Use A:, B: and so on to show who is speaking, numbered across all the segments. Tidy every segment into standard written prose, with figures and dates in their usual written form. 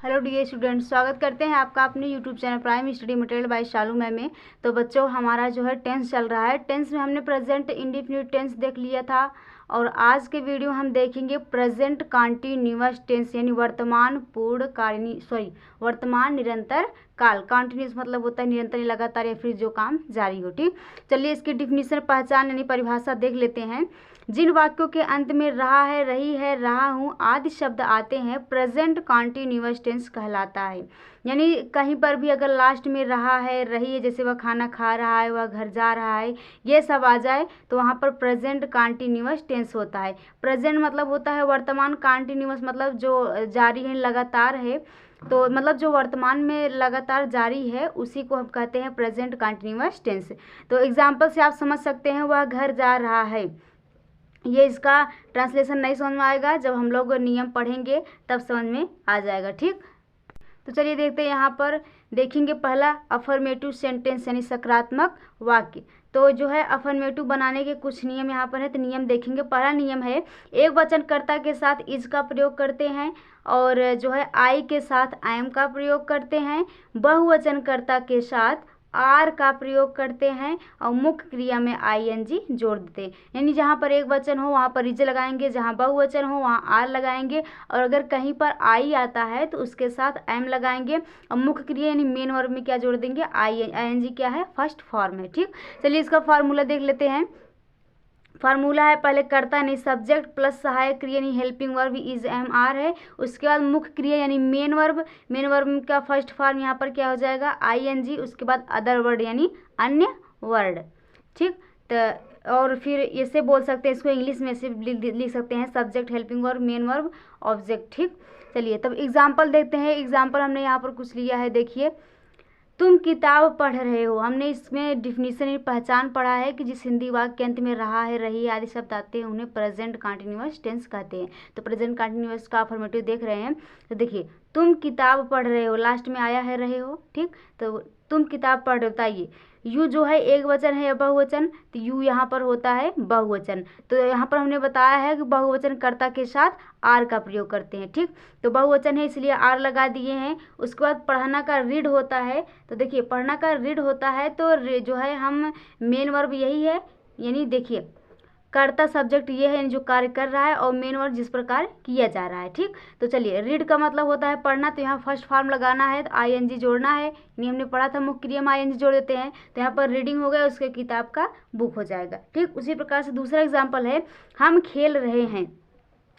A: Hello dear students, स्वागत करते हैं आपका अपने YouTube channel prime study material by Shalu ma'am में। तो बच्चों, हमारा जो है टेंस चल रहा है। टेंस में हमने प्रेजेंट इंडेफिनिट टेंस देख लिया था और आज के वीडियो हम देखेंगे प्रेजेंट कंटीन्यूअस टेंस यानी वर्तमान पूर्ण वर्तमान निरंतर काल। कंटिन्यूस मतलब होता है निरंतर लगातार या फिर जो काम जारी हो। ठीक, चलिए इसकी डिफिनीशन पहचान यानी परिभाषा देख लेते हैं। जिन वाक्यों के अंत में रहा है, रही है, रहा हूँ आदि शब्द आते हैं प्रेजेंट कंटीन्यूअस टेंस कहलाता है। यानी कहीं पर भी अगर लास्ट में रहा है, रही है, जैसे वह खाना खा रहा है, वह घर जा रहा है, ये सब आ जाए तो वहाँ पर प्रेजेंट कंटीन्यूअस टेंस होता है। प्रेजेंट मतलब होता है वर्तमान, कंटीन्यूअस मतलब जो जारी है, लगातार है। तो मतलब जो वर्तमान में लगातार जारी है उसी को हम कहते हैं प्रेजेंट कंटीन्यूअस टेंस। तो एग्जाम्पल से आप समझ सकते हैं, वह घर जा रहा है। ये इसका ट्रांसलेशन नहीं समझ में आएगा, जब हम लोग नियम पढ़ेंगे तब समझ में आ जाएगा। ठीक, तो चलिए देखते हैं। यहाँ पर देखेंगे पहला अफर्मेटिव सेंटेंस यानी सकारात्मक वाक्य। तो जो है अफर्मेटिव बनाने के कुछ नियम यहाँ पर है, तो नियम देखेंगे। पहला नियम है एक वचनकर्ता के साथ इज का प्रयोग करते हैं और जो है आई के साथ आई एम का प्रयोग करते हैं। बहुवचनकर्ता के साथ आर का प्रयोग करते हैं और मुख्य क्रिया में आईएनजी जोड़ देते हैं। यानी जहाँ पर एक वचन हो वहाँ पर इज लगाएंगे, जहाँ बहुवचन हो वहाँ आर लगाएंगे और अगर कहीं पर आई आता है तो उसके साथ एम लगाएंगे और मुख्य क्रिया यानी मेन वर्ब में क्या जोड़ देंगे, आईएनजी क्या है, फर्स्ट फॉर्म है। ठीक, चलिए इसका फार्मूला देख लेते हैं। फार्मूला है पहले कर्ता यानी सब्जेक्ट प्लस सहायक क्रिया यानी helping verb is am are है। उसके बाद मुख्य क्रिया यानी मेन वर्ब का फर्स्ट फॉर्म यहाँ पर क्या हो जाएगा, आई एन जी। उसके बाद अदर वर्ड यानी अन्य वर्ड। ठीक, तो और फिर ऐसे बोल सकते हैं, इसको इंग्लिश में से लिख सकते हैं subject, helping verb, main verb, object. ठीक, चलिए तब एग्जाम्पल देखते हैं। एग्जाम्पल हमने यहाँ पर कुछ लिया है, देखिए। तुम किताब पढ़ रहे हो, हमने इसमें डिफिनीशन पहचान पढ़ा है कि जिस हिंदी वाक्य के अंत में रहा है, रही आदि शब्द आते हैं उन्हें प्रेजेंट कंटीन्यूअस टेंस कहते हैं। तो प्रेजेंट कंटीन्यूअस का अफर्मेटिव देख रहे हैं, तो देखिए तुम किताब पढ़ रहे हो, लास्ट में आया है रहे हो। ठीक, तो तुम किताब पढ़ रहे हो, बताइए यू जो है एक वचन है या बहुवचन, तो यू यहाँ पर होता है बहुवचन। तो यहाँ पर हमने बताया है कि बहुवचन कर्ता के साथ आर का प्रयोग करते हैं। ठीक, तो बहुवचन है इसलिए आर लगा दिए हैं। उसके बाद पढ़ना का रीड होता है, तो देखिए पढ़ना का रीड होता है तो जो है हम मेन वर्ब यही है, यानी देखिए कर्ता सब्जेक्ट ये है जो कार्य कर रहा है और मेन वर्ब जिस प्रकार किया जा रहा है। ठीक, तो चलिए रीड का मतलब होता है पढ़ना, तो यहाँ फर्स्ट फॉर्म लगाना है तो आईएनजी जोड़ना है। यानी हमने पढ़ा था मुख्य क्रिया में आईएनजी जोड़ देते हैं, तो यहाँ पर रीडिंग हो गया, उसके किताब का बुक हो जाएगा। ठीक, उसी प्रकार से दूसरा एग्जाम्पल है हम खेल रहे हैं।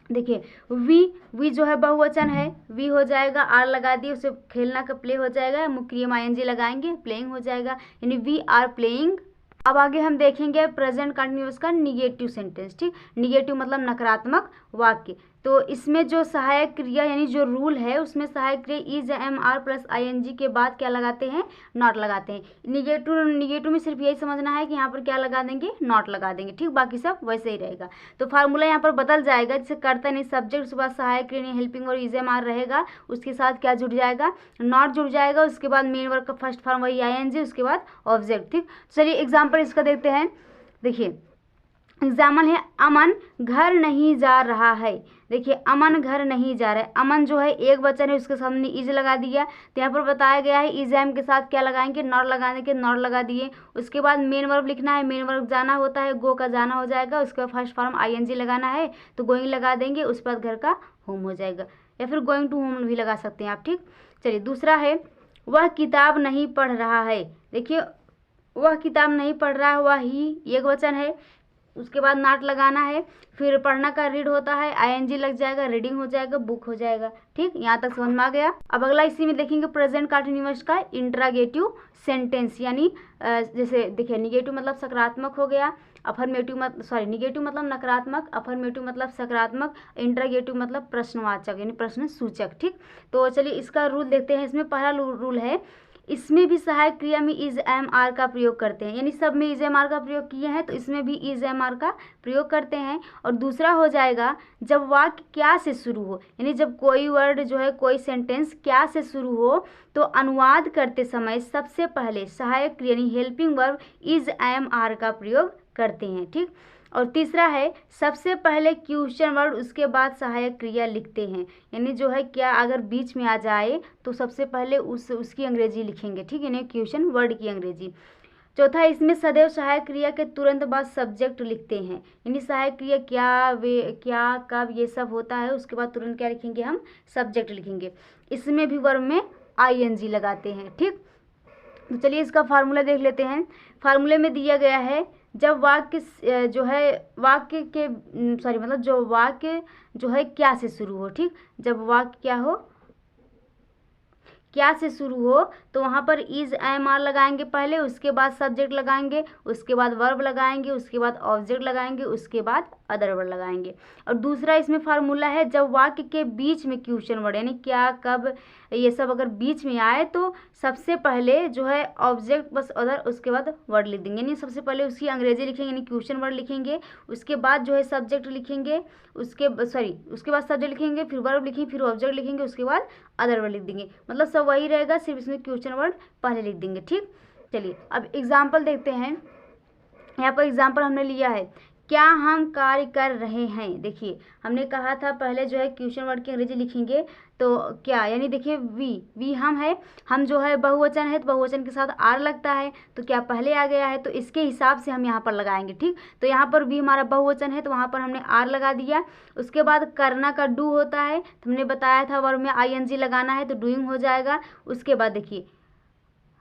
A: देखिए वी जो है बहुवचन है, वी हो जाएगा, आर लगा दिए, उसे खेलना का प्ले हो जाएगा, मुख्य क्रिया में आईएनजी लगाएंगे, प्लेइंग हो जाएगा, यानी वी आर प्लेइंग। अब आगे हम देखेंगे प्रेजेंट कंटिन्यूअस का निगेटिव सेंटेंस। ठीक, निगेटिव मतलब नकारात्मक वाक्य। तो इसमें जो सहायक क्रिया यानी जो रूल है उसमें सहायक क्रिया is am are plus I N G के बाद क्या लगाते हैं, नॉट लगाते हैं। निगेटिव में सिर्फ यही समझना है कि यहाँ पर क्या लगा देंगे, नॉट लगा देंगे। ठीक, बाकी सब वैसे ही रहेगा। तो फार्मूला यहाँ पर बदल जाएगा, जैसे कर्ता नहीं सब्जेक्ट, उसके बाद सहायक क्रिया हेल्पिंग और इज एम आर रहेगा, उसके साथ क्या जुड़ जाएगा, नॉट जुड़ जाएगा। उसके बाद मेन वर्ब का फर्स्ट फॉर्म वही आई एन जी, उसके बाद ऑब्जेक्ट। ठीक, चलिए एग्जाम्पल इसका देखते हैं। देखिए एग्जाम्पल है अमन घर नहीं जा रहा है। देखिए अमन घर नहीं जा रहा है, अमन जो है एक वचन है, उसके सामने इज लगा दिया। तो यहाँ पर बताया गया है इज एम के साथ क्या लगाएंगे, नॉट लगाने के नॉट लगा दिए। उसके बाद मेन वर्ब लिखना है, मेन वर्ब जाना होता है, गो का जाना हो जाएगा। उसके बाद फर्स्ट फॉर्म आईएनजी लगाना है तो गोइंग लगा देंगे, उस पर घर का होम हो जाएगा, या फिर गोइंग टू होम भी लगा सकते हैं आप। ठीक, चलिए दूसरा है वह किताब नहीं पढ़ रहा है। देखिए वह किताब नहीं पढ़ रहा है, वह ही एक वचन है, उसके बाद नॉट लगाना है, फिर पढ़ना का रीड होता है, आईएनजी लग जाएगा, रीडिंग हो जाएगा, बुक हो जाएगा। ठीक, यहाँ तक समझ में आ गया। अब अगला इसी में देखेंगे प्रेजेंट कंटीन्यूअस का इंट्रागेटिव सेंटेंस। यानी जैसे देखिए निगेटिव मतलब सकारात्मक हो गया, निगेटिव मतलब नकारात्मक, अफर्मेटिव मतलब सकारात्मक, इंट्रागेटिव मतलब प्रश्नवाचक यानी प्रश्न सूचक। ठीक, तो चलिए इसका रूल देखते हैं। इसमें पहला रूल है, इसमें भी सहायक क्रिया में इज एम आर का प्रयोग करते हैं, यानी सब में इज एम आर का प्रयोग किए हैं तो इसमें भी इज एम आर का प्रयोग करते हैं। और दूसरा हो जाएगा जब वाक्य क्या से शुरू हो, यानी जब कोई वर्ड जो है कोई सेंटेंस क्या से शुरू हो तो अनुवाद करते समय सबसे पहले सहायक क्रिया यानी helping verb is am are का प्रयोग करते हैं। ठीक, और तीसरा है सबसे पहले क्वेश्चन वर्ड उसके बाद सहायक क्रिया लिखते हैं, यानी जो है क्या अगर बीच में आ जाए तो सबसे पहले उसकी अंग्रेजी लिखेंगे, ठीक है, यानी क्वेश्चन वर्ड की अंग्रेजी। चौथा, इसमें सदैव सहायक क्रिया के तुरंत बाद सब्जेक्ट लिखते हैं, यानी सहायक क्रिया क्या, वे, क्या, कब, ये सब होता है, उसके बाद तुरंत क्या लिखेंगे, हम सब्जेक्ट लिखेंगे। इसमें भी वर्ब में ING लगाते हैं, ठीक। तो चलिए इसका फार्मूला देख लेते हैं। फार्मूले में दिया गया है जब वाक्य जो है वाक्य के मतलब जो वाक्य जो है क्या से शुरू हो, ठीक, जब वाक्य क्या हो, क्या से शुरू हो, तो वहाँ पर इज एम आर लगाएंगे पहले, उसके बाद सब्जेक्ट लगाएंगे, उसके बाद वर्ब लगाएंगे, उसके बाद ऑब्जेक्ट लगाएंगे, उसके बाद अदर वर्ड लगाएंगे। और दूसरा इसमें फार्मूला है जब वाक्य के बीच में क्वेश्चन वर्ड यानी क्या, कब, ये सब अगर बीच में आए तो सबसे पहले जो है ऑब्जेक्ट बस अदर, उसके बाद वर्ड लिख देंगे, यानी सबसे पहले उसकी अंग्रेजी लिखेंगे यानी क्वेश्चन वर्ड लिखेंगे, उसके बाद जो है सब्जेक्ट लिखेंगे, उसके बाद सब्जेक्ट लिखेंगे, फिर वर्ब लिखेंगे, फिर ऑब्जेक्ट लिखेंगे, उसके बाद अदर वर्ड लिख देंगे, मतलब सब वही रहेगा, सिर्फ इसमें क्वेश्चन वर्ड पहले लिख देंगे, ठीक। चलिए अब एग्जाम्पल देखते हैं। यहाँ पर एग्जाम्पल हमने लिया है क्या हम कार्य कर रहे हैं। देखिए हमने कहा था पहले जो है क्वेश्चन वर्ड की अंग्रेजी लिखेंगे, तो क्या यानी देखिए वी हम है, हम जो है बहुवचन है तो बहुवचन के साथ आर लगता है, तो क्या पहले आ गया है तो इसके हिसाब से हम यहाँ पर लगाएंगे, ठीक। तो यहाँ पर वी हमारा बहुवचन है तो वहाँ पर हमने आर लगा दिया। उसके बाद करना का डू होता है, तो हमने बताया था वर्ब में ING लगाना है तो डूइंग हो जाएगा। उसके बाद देखिए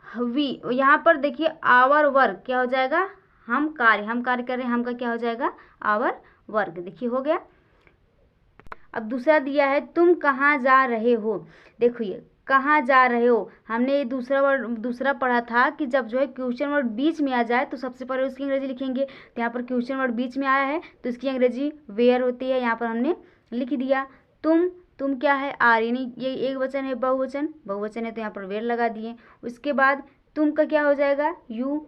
A: वी, यहाँ पर देखिए आवर वर्क क्या हो जाएगा, हम कार्य कर रहे हैं, हम का क्या हो जाएगा, आवर वर्क, देखिए हो गया। अब दूसरा दिया है तुम कहाँ जा रहे हो। देखो ये कहाँ जा रहे हो, हमने ये दूसरा पढ़ा था कि जब जो है क्वेश्चन वर्ड बीच में आ जाए तो सबसे पहले उसकी अंग्रेजी लिखेंगे, तो यहाँ पर क्वेश्चन वर्ड बीच में आया है तो इसकी अंग्रेजी वेयर होती है, यहाँ पर हमने लिख दिया। तुम क्या है, आर, यानी ये एक वचन है, बहुवचन है तो यहाँ पर वेयर लगा दिए। उसके बाद तुम का क्या हो जाएगा, यू,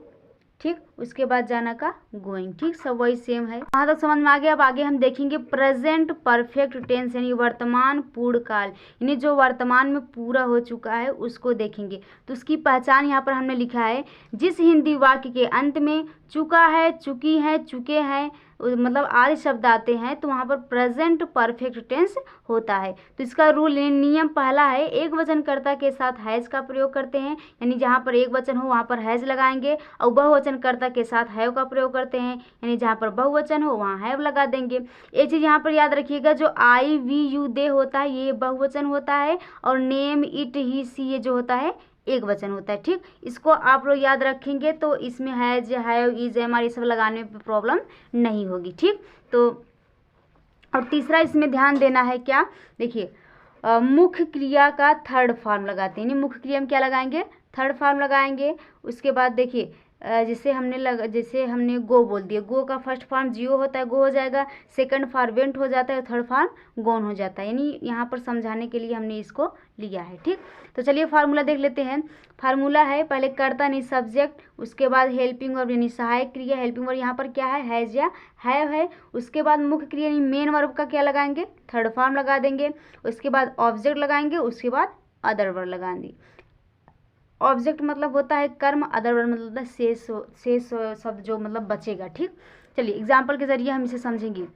A: ठीक। उसके बाद जाना का गोइंग, ठीक, सब वही सेम है। वहाँ तक समझ में आ गया। अब आगे हम देखेंगे प्रेजेंट परफेक्ट टेंस यानी वर्तमान पूर्ण काल, यानी जो वर्तमान में पूरा हो चुका है उसको देखेंगे। तो उसकी पहचान यहाँ पर हमने लिखा है जिस हिंदी वाक्य के अंत में चुका है, चुकी है, चुके हैं मतलब आदि शब्द आते हैं तो वहाँ पर प्रेजेंट परफेक्ट टेंस होता है। तो इसका रूल नियम पहला है एक वचनकर्ता के साथ हैज का प्रयोग करते हैं, यानी जहाँ पर एक वचन हो वहाँ पर हैज लगाएंगे, और बहुवचनकर्ता के साथ हैव का प्रयोग करते हैं, यानी जहाँ पर बहुवचन हो वहाँ हैव लगा देंगे। एक चीज़ यहाँ पर याद रखिएगा, जो आई वी यू दे होता है ये बहुवचन होता है, और नेम इट ही सी ये जो होता है एक वचन होता है, ठीक। इसको आप लोग याद रखेंगे तो इसमें has, have, is, am are ये सब लगाने में प्रॉब्लम नहीं होगी, ठीक। तो और तीसरा इसमें ध्यान देना है क्या, देखिए मुख्य क्रिया का थर्ड फॉर्म लगाते हैं, यानी मुख्य क्रिया में क्या लगाएंगे, थर्ड फॉर्म लगाएंगे। उसके बाद देखिए जैसे हमने गो बोल दिया, गो का फर्स्ट फॉर्म जियो होता है, गो हो जाएगा, सेकंड फॉर्म वेंट हो जाता है, थर्ड फॉर्म गोन हो जाता है, यानी यहाँ पर समझाने के लिए हमने इसको लिया है, ठीक। तो चलिए फार्मूला देख लेते हैं। फार्मूला है पहले कर्ता यानी सब्जेक्ट, उसके बाद हेल्पिंग वर्ब यानी सहायक क्रिया, हेल्पिंग वर्ब यहाँ पर क्या है, हैज या हैव है। उसके बाद मुख्य क्रिया यानी मेन वर्ब का क्या लगाएंगे, थर्ड फॉर्म लगा देंगे। उसके बाद ऑब्जेक्ट लगाएंगे, उसके बाद अदर वर्ब लगाएंगे। ऑब्जेक्ट मतलब होता है कर्म, अदर वर्ड मतलब शेष शब्द जो मतलब बचेगा, ठीक। चलिए एग्जाम्पल के जरिए हम इसे समझेंगे।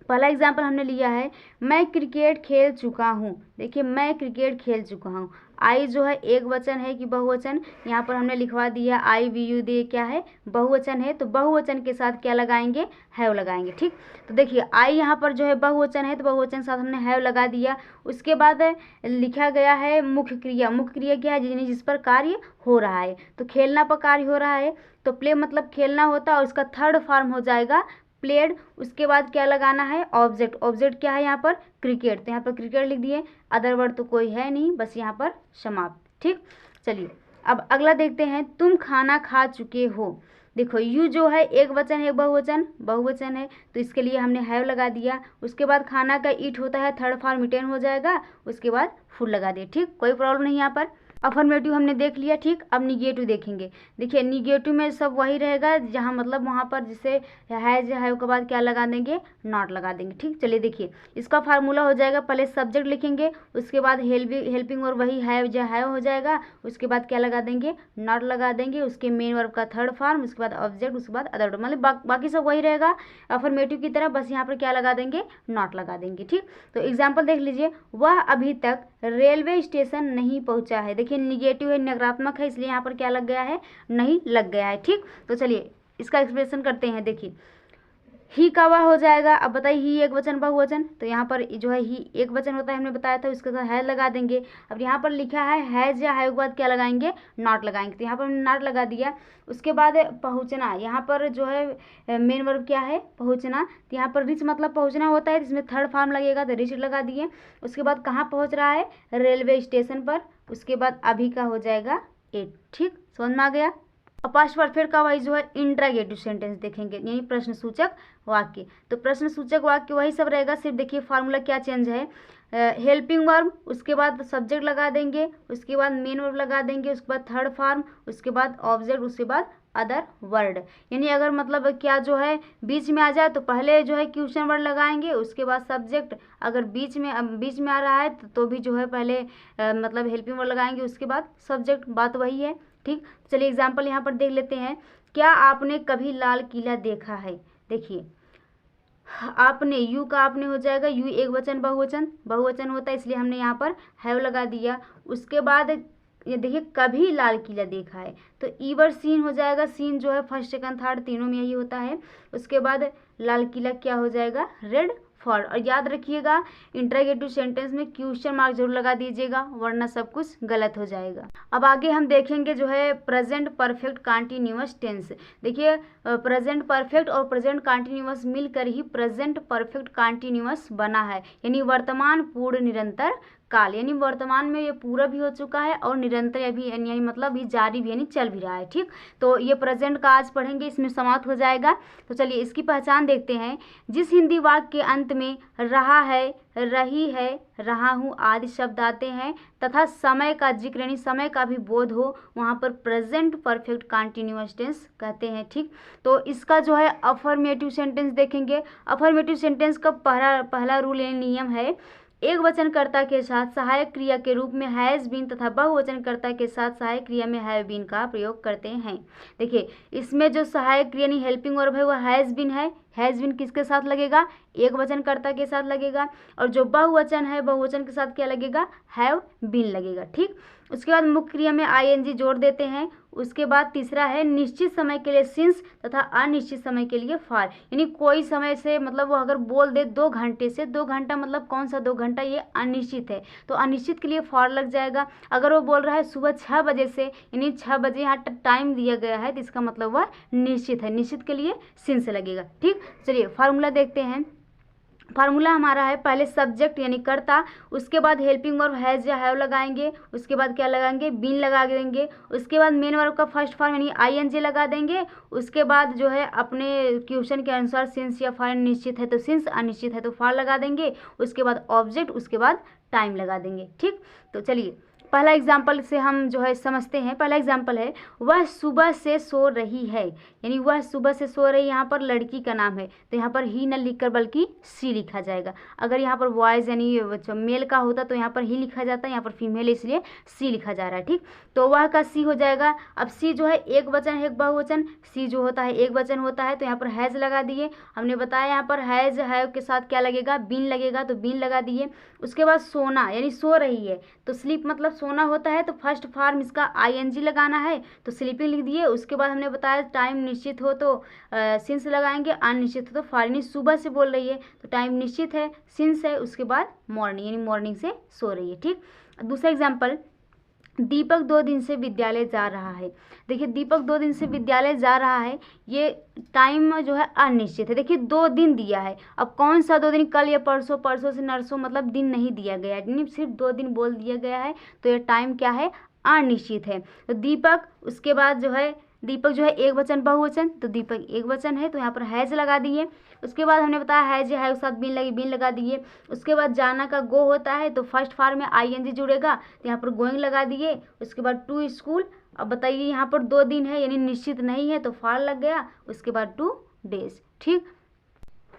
A: पहला एग्जाम्पल हमने लिया है मैं क्रिकेट खेल चुका हूँ। देखिए मैं क्रिकेट खेल चुका हूँ, आई जो है एक वचन है कि बहुवचन, यहाँ पर हमने लिखवा दिया आई वी यू दे क्या है, बहुवचन है, तो बहुवचन के साथ क्या लगाएंगे, हैव लगाएंगे, ठीक। तो देखिए आई यहाँ पर जो है बहुवचन है तो बहुवचन के साथ हमने हैव लगा दिया। उसके बाद लिखा गया है मुख्य क्रिया, मुख्य क्रिया क्या है, जिस पर कार्य हो रहा है, तो खेलना पर कार्य हो रहा है तो प्ले मतलब खेलना होता है, और इसका थर्ड फॉर्म हो जाएगा प्लेड। उसके बाद क्या लगाना है, ऑब्जेक्ट, ऑब्जेक्ट क्या है यहाँ पर, क्रिकेट, तो यहाँ पर क्रिकेट लिख दिए, अदर वर्ड तो कोई है नहीं, बस यहाँ पर समाप्त, ठीक। चलिए अब अगला देखते हैं तुम खाना खा चुके हो। देखो यू जो है एक वचन है, बहुवचन है, तो इसके लिए हमने हैव लगा दिया। उसके बाद खाना का ईट होता है, थर्ड फॉर्म इटेन हो जाएगा, उसके बाद फुल लगा दिए, ठीक, कोई प्रॉब्लम नहीं यहाँ पर। अफर्मेटिव हमने देख लिया, ठीक। अब निगेटिव देखेंगे। देखिए निगेटिव में सब वही रहेगा जहाँ मतलब वहाँ पर जैसे है के बाद क्या लगा देंगे, नॉट लगा देंगे, ठीक। चलिए देखिए इसका फार्मूला हो जाएगा, पहले सब्जेक्ट लिखेंगे, उसके बाद हेल्पिंग और वही है हो जाएगा, उसके बाद क्या लगा देंगे, नॉट लगा देंगे, उसके मेन वर्ब का थर्ड फॉर्म, उसके बाद ऑब्जेक्ट, उसके बाद अदर, मतलब बाकी सब वही रहेगा अफर्मेटिव की तरह, बस यहाँ पर क्या लगा देंगे, नॉट लगा देंगे, ठीक। तो एग्जाम्पल देख लीजिए, वह अभी तक रेलवे स्टेशन नहीं पहुंचा है। देखिए निगेटिव है, नकारात्मक है, इसलिए यहाँ पर क्या लग गया है, नहीं लग गया है, ठीक। तो चलिए इसका एक्सप्रेशन करते हैं। देखिए ही का वह हो जाएगा। अब बताइए ही एक वचन बहुवचन, तो यहाँ पर जो है ही एक वचन होता है, हमने बताया था, उसके साथ है लगा देंगे। अब यहाँ पर लिखा है हैज या है के बाद क्या लगाएंगे, नॉट लगाएंगे, तो यहाँ पर हमने नॉट लगा दिया। उसके बाद पहुँचना, यहाँ पर जो है मेन वर्ब क्या है, पहुँचना, तो यहाँ पर रिच मतलब पहुँचना होता है, जिसमें थर्ड फॉर्म लगेगा, तो रिच लगा दिए। उसके बाद कहाँ पहुँच रहा है, रेलवे स्टेशन पर। उसके बाद अभी का हो जाएगा एट, ठीक, समझ में आ गया। पास्ट परफेक्ट का वही जो है इंट्रागेटिव सेंटेंस देखेंगे, यानी प्रश्न सूचक वाक्य। तो प्रश्न सूचक वाक्य वही सब रहेगा, सिर्फ देखिए फार्मूला क्या चेंज है, हेल्पिंग वर्ब, उसके बाद सब्जेक्ट लगा देंगे, उसके बाद मेन वर्ब लगा देंगे, उसके बाद थर्ड फॉर्म, उसके बाद ऑब्जेक्ट, उसके बाद अदर वर्ड। यानी अगर मतलब क्या जो है बीच में आ जाए तो पहले जो है क्वेश्चन वर्ड लगाएंगे, उसके बाद सब्जेक्ट। अगर बीच में आ रहा है तो भी जो है पहले मतलब हेल्पिंग वर्ड लगाएंगे, उसके बाद सब्जेक्ट, बात वही है, ठीक। चलिए एग्जाम्पल यहाँ पर देख लेते हैं। क्या आपने कभी लाल किला देखा है। देखिए आपने, यू का आपने हो जाएगा, यू एक वचन बहुवचन होता है, इसलिए हमने यहाँ पर हैव लगा दिया। उसके बाद ये देखिए कभी लाल किला देखा है, तो ईवर सीन हो जाएगा, सीन जो है फर्स्ट सेकंड थर्ड तीनों में यही होता है। उसके बाद लाल किला क्या हो जाएगा, रेड फॉर। और याद रखिएगा इंटरोगेटिव सेंटेंस में क्वेश्चन मार्क जरूर लगा दीजिएगा, वरना सब कुछ गलत हो जाएगा। अब आगे हम देखेंगे जो है प्रेजेंट परफेक्ट कंटिन्यूअस टेंस। देखिए प्रेजेंट परफेक्ट और प्रेजेंट कंटिन्यूअस मिलकर ही प्रेजेंट परफेक्ट कंटिन्यूअस बना है, यानी वर्तमान पूर्ण निरंतर काल, यानी वर्तमान में ये पूरा भी हो चुका है और निरंतर अभी यानी मतलब भी जारी भी यानी चल भी रहा है, ठीक। तो ये प्रेजेंट का आज पढ़ेंगे, इसमें समाप्त हो जाएगा। तो चलिए इसकी पहचान देखते हैं। जिस हिंदी वाक्य के अंत में रहा है, रही है, रहा हूँ आदि शब्द आते हैं तथा समय का जिक्र यानी समय का भी बोध हो, वहाँ पर प्रेजेंट परफेक्ट कंटिन्यूअस टेंस कहते हैं, ठीक। तो इसका जो है अफर्मेटिव सेंटेंस देखेंगे। अफर्मेटिव सेंटेंस का पहला रूल यानी नियम है, एक वचनकर्ता के साथ सहायक क्रिया के रूप में हैज बीन तथा बहुवचनकर्ता के साथ सहायक क्रिया में हैव बीन का प्रयोग करते हैं। देखिए इसमें जो सहायक क्रिया यानी हेल्पिंग वर्ब है वह हैज बीन है। हैज बीन किसके साथ लगेगा, एक वचनकर्ता के साथ लगेगा। और जो बहुवचन है बहुवचन के साथ क्या लगेगा, हैव बीन लगेगा, ठीक। उसके बाद मुख्य क्रिया में आईएनजी जोड़ देते हैं। उसके बाद तीसरा है निश्चित समय के लिए सिंस तथा अनिश्चित समय के लिए फॉर, यानी कोई समय से मतलब वो अगर बोल दे 2 घंटे से, 2 घंटा मतलब कौन सा 2 घंटा, ये अनिश्चित है तो अनिश्चित के लिए फॉर लग जाएगा। अगर वो बोल रहा है सुबह 6 बजे से, यानी 6 बजे यहाँ टाइम दिया गया है तो इसका मतलब वह निश्चित है, निश्चित के लिए सिंस लगेगा, ठीक। चलिए फार्मूला देखते हैं। फार्मूला हमारा है पहले सब्जेक्ट यानी कर्ता, उसके बाद हेल्पिंग वर्ब हैज या हैव लगाएंगे, उसके बाद क्या लगाएंगे, बीन लगा देंगे। उसके बाद मेन वर्ब का फर्स्ट फॉर्म यानी आईएनजी लगा देंगे। उसके बाद जो है अपने क्वेश्चन के अनुसार सिंस या फॉर निश्चित है तो सिंस, अनिश्चित है तो फॉर लगा देंगे। उसके बाद ऑब्जेक्ट, उसके बाद टाइम लगा देंगे, ठीक। तो चलिए पहला एग्जाम्पल से हम जो है समझते हैं। पहला एग्जाम्पल है वह सुबह से सो रही है, यानी वह सुबह से सो रही, यहाँ पर लड़की का नाम है तो यहाँ पर ही न लिखकर बल्कि सी लिखा जाएगा। अगर यहाँ पर बॉयज़ यानी मेल का होता तो यहाँ पर ही लिखा जाता है, यहाँ पर फीमेल इसलिए सी लिखा जा रहा है, ठीक। तो वह का सी हो जाएगा। अब सी जो है एक वचन है एक बहुवचन, सी जो होता है एक वचन होता है तो यहाँ पर हैज़ लगा दिए। हमने बताया यहाँ पर हैज़ हैव के साथ क्या लगेगा, बीन लगेगा तो बीन लगा दिए। उसके बाद सोना यानी सो रही है तो स्लीप मतलब सोना होता है तो फर्स्ट फॉर्म इसका आईएनजी लगाना है तो स्लीपिंग लिख दिए। उसके बाद हमने बताया टाइम निश्चित हो तो सिंस लगाएंगे, अनिश्चित हो तो फॉर, यानी सुबह से बोल रही है तो टाइम निश्चित है, सिंस है, उसके बाद मॉर्निंग यानी मॉर्निंग से सो रही है, ठीक। दूसरा एग्जाम्पल, दीपक 2 दिन से विद्यालय जा रहा है। देखिए दीपक 2 दिन से विद्यालय जा रहा है, ये टाइम जो है अनिश्चित है। देखिए 2 दिन दिया है, अब कौन सा 2 दिन, कल या परसों, परसों से नरसों, मतलब दिन नहीं दिया गया है, यानी सिर्फ 2 दिन बोल दिया गया है तो ये टाइम क्या है, अनिश्चित है। तो दीपक, उसके बाद जो है दीपक जो है एक वचन बहुवचन, तो दीपक एक वचन है तो यहाँ पर हैज लगा दिए। उसके बाद हमने बताया हैज है उसके साथ बीन लगा दिए। उसके बाद जाना का गो होता है तो फर्स्ट फॉर्म में आईएनजी जुड़ेगा तो यहाँ पर गोइंग लगा दिए। उसके बाद टू स्कूल, अब बताइए यहाँ पर 2 दिन है यानी निश्चित नहीं है तो फॉर लग गया। उसके बाद 2 डेज। ठीक,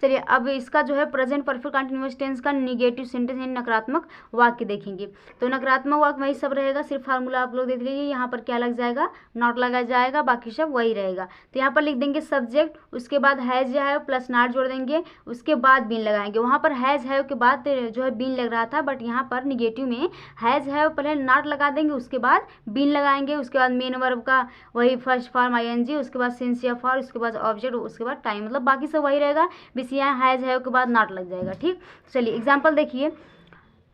A: चलिए अब इसका जो है प्रेजेंट परफेक्ट कंटिन्यूअस टेंस का निगेटिव सेंटेंस यानी नकारात्मक वाक्य देखेंगे। तो नकारात्मक वाक्य वही सब रहेगा, सिर्फ फार्मूला आप लोग देख लीजिए। यहाँ पर क्या लग जाएगा, नॉट लगा जाएगा, बाकी सब वही रहेगा। तो यहाँ पर लिख देंगे सब्जेक्ट, उसके बाद हैज है प्लस नॉट जोड़ देंगे, उसके बाद बीन लगाएंगे। वहाँ पर हैज है के बाद जो है बीन लग रहा था, बट यहाँ पर निगेटिव में हैज है पहले नॉट लगा देंगे, उसके बाद बीन लगाएंगे। उसके बाद मेन वर्ब का वही फर्स्ट फॉर्म आईएनजी, उसके बाद सिंसियर फॉर, उसके बाद ऑब्जेक्ट, उसके बाद टाइम, मतलब बाकी सब वही रहेगा, बस यहाँ हैज है के बाद नॉट लग जाएगा। ठीक, चलिए एग्जाम्पल देखिए।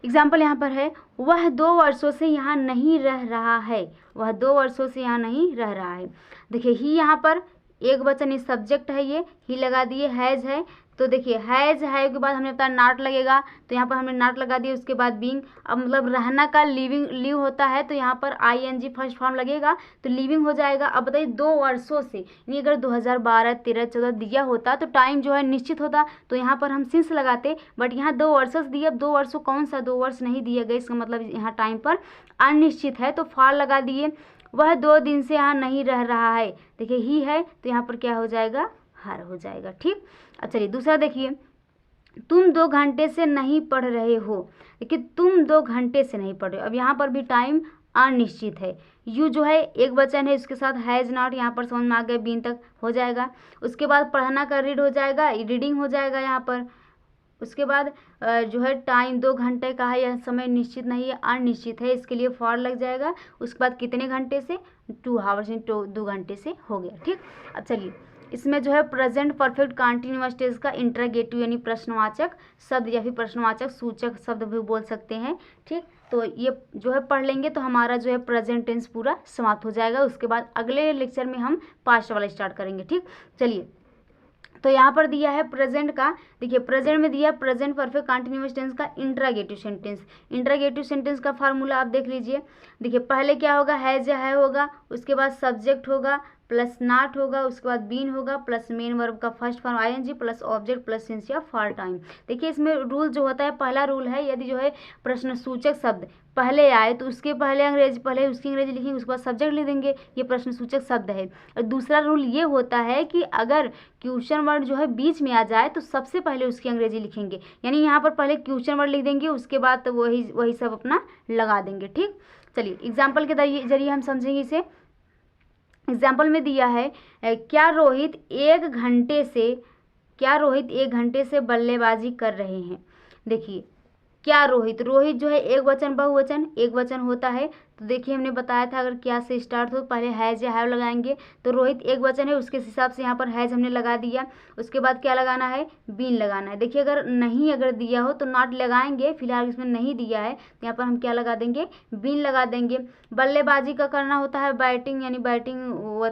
A: एग्जाम्पल यहाँ पर है, वह 2 वर्षों से यहाँ नहीं रह रहा है। वह 2 वर्षों से यहाँ नहीं रह रहा है। देखिए ही यहाँ पर एक वचन इस सब्जेक्ट है, ये ही लगा दिए, हैज है तो देखिए हैज है के बाद हमने बताया नॉट लगेगा तो यहाँ पर हमने नॉट लगा दिया। उसके बाद बीइंग, अब मतलब रहना का लिव होता है तो यहाँ पर आईएनजी फर्स्ट फॉर्म लगेगा तो लिविंग हो जाएगा। अब बताइए 2 वर्षों से, यानी अगर 2012, 13, 14 दिया होता तो टाइम जो है निश्चित होता तो यहाँ पर हम सिंस लगाते, बट यहाँ 2 वर्षों से दिया। अब 2 वर्षों कौन सा 2 वर्ष नहीं दिया गया, इसका मतलब यहाँ टाइम पर अनिश्चित है तो फॉर लगा दिए। वह 2 दिन से यहाँ नहीं रह रहा है, देखिए ही है तो यहाँ पर क्या हो जाएगा, हर हो जाएगा। ठीक, अब चलिए दूसरा देखिए, तुम 2 घंटे से नहीं पढ़ रहे हो। देखिए तुम 2 घंटे से नहीं पढ़ रहे हो, अब यहाँ पर भी टाइम अनिश्चित है। यू जो है एक वचन है, उसके साथ हैज नॉट, यहाँ पर समझ में आ गया, बीन तक हो जाएगा। उसके बाद पढ़ना का रीड हो जाएगा, रीडिंग हो जाएगा यहाँ पर। उसके बाद जो है टाइम 2 घंटे का है, यह समय निश्चित नहीं है, अनिश्चित है, इसके लिए फॉर लग जाएगा। उसके बाद कितने घंटे से, 2 आवर्स, 2 घंटे से हो गया। ठीक, अब चलिए इसमें जो है प्रेजेंट परफेक्ट कंटिन्यूअस टेंस का इंटरोगेटिव यानी प्रश्नवाचक शब्द या फिर प्रश्नवाचक सूचक शब्द भी बोल सकते हैं। ठीक, तो ये जो है पढ़ लेंगे तो हमारा जो है प्रेजेंट टेंस पूरा समाप्त हो जाएगा। उसके बाद अगले लेक्चर में हम पास्ट वाला स्टार्ट करेंगे। ठीक, चलिए तो यहाँ पर दिया है प्रेजेंट का, देखिए प्रेजेंट में दिया प्रेजेंट परफेक्ट कंटिन्यूअस टेंस का इंटरोगेटिव सेंटेंस। इंटरोगेटिव सेंटेंस का फार्मूला आप देख लीजिए। देखिए पहले क्या होगा, हैज या है होगा, उसके बाद सब्जेक्ट होगा प्लस नॉट होगा, उसके बाद बीन होगा प्लस मेन वर्ब का first form ING plus object plus since or for time. देखिए इसमें रूल जो होता है, पहला रूल है यदि जो है प्रश्न सूचक शब्द पहले आए तो उसके पहले उसकी अंग्रेजी लिखेंगे, उसके बाद सब्जेक्ट लिख देंगे, ये प्रश्न सूचक शब्द है। और दूसरा रूल ये होता है कि अगर क्वेश्चन वर्ड जो है बीच में आ जाए तो सबसे पहले उसकी अंग्रेजी लिखेंगे, यानी यहाँ पर पहले क्वेश्चन वर्ड लिख देंगे, उसके बाद तो वही सब अपना लगा देंगे। ठीक, चलिए एग्जाम्पल के जरिए हम समझेंगे इसे। एग्जाम्पल में दिया है, क्या रोहित 1 घंटे से बल्लेबाजी कर रहे हैं। देखिए क्या रोहित जो है एक वचन बहुवचन एक वचन होता है, तो देखिए हमने बताया था अगर क्या से स्टार्ट हो पहले हैज या हैव लगाएंगे, तो रोहित एक वचन है उसके हिसाब से यहाँ पर हैज हमने लगा दिया। उसके बाद क्या लगाना है, बीन लगाना है। देखिए अगर दिया हो तो नॉट लगाएंगे, फिलहाल इसमें नहीं दिया है तो यहाँ पर हम क्या लगा देंगे, बीन लगा देंगे। बल्लेबाजी का करना होता है बैटिंग, यानी बैटिंग वो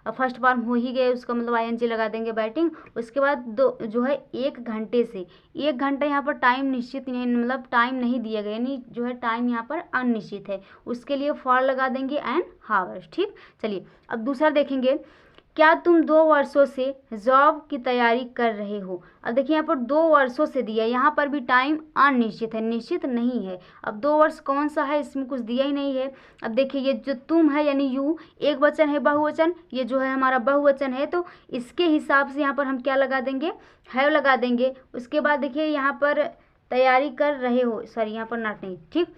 A: फर्स्ट फॉर्म हो ही गए, उसका मतलब आईएनजी लगा देंगे बैटिंग। उसके बाद जो है 1 घंटे से, 1 घंटा यहाँ पर टाइम निश्चित नहीं, मतलब टाइम नहीं दिया गया, यानी जो है टाइम यहाँ पर अनिश्चित है, उसके लिए फॉर लगा देंगे एंड हावर्स। ठीक, चलिए अब दूसरा देखेंगे, क्या तुम 2 वर्षों से जॉब की तैयारी कर रहे हो। अब देखिए यहाँ पर 2 वर्षों से दिया, यहाँ पर भी टाइम अनिश्चित है, निश्चित नहीं है। अब 2 वर्ष कौन सा है, इसमें कुछ दिया ही नहीं है। अब देखिए ये जो तुम है यानी यू एक वचन है बहुवचन, ये जो है हमारा बहुवचन है, तो इसके हिसाब से यहाँ पर हम क्या लगा देंगे, हैव लगा देंगे। उसके बाद देखिए यहाँ पर तैयारी कर रहे हो, सॉरी यहाँ पर नॉट नहीं। ठीक,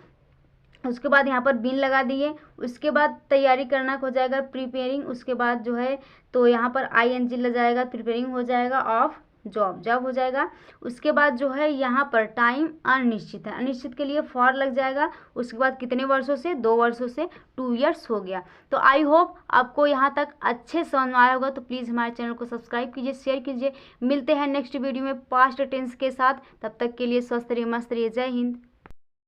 A: उसके बाद यहाँ पर बीन लगा दिए। उसके बाद तैयारी करना हो जाएगा प्रिपेयरिंग, उसके बाद जो है तो यहाँ पर आईएनजी लग जाएगा, प्रिपेयरिंग हो जाएगा ऑफ जॉब हो जाएगा। उसके बाद जो है यहाँ पर टाइम अनिश्चित है, अनिश्चित के लिए फॉर लग जाएगा। उसके बाद कितने वर्षों से, 2 वर्षों से 2 ईयर्स हो गया। तो आई होप आपको यहाँ तक अच्छे समझ में आया होगा, तो प्लीज़ हमारे चैनल को सब्सक्राइब कीजिए, शेयर कीजिए। मिलते हैं नेक्स्ट वीडियो में पास्ट टेंस के साथ, तब तक के लिए स्वस्थ रहिए, मस्त रहिए। जय हिंद।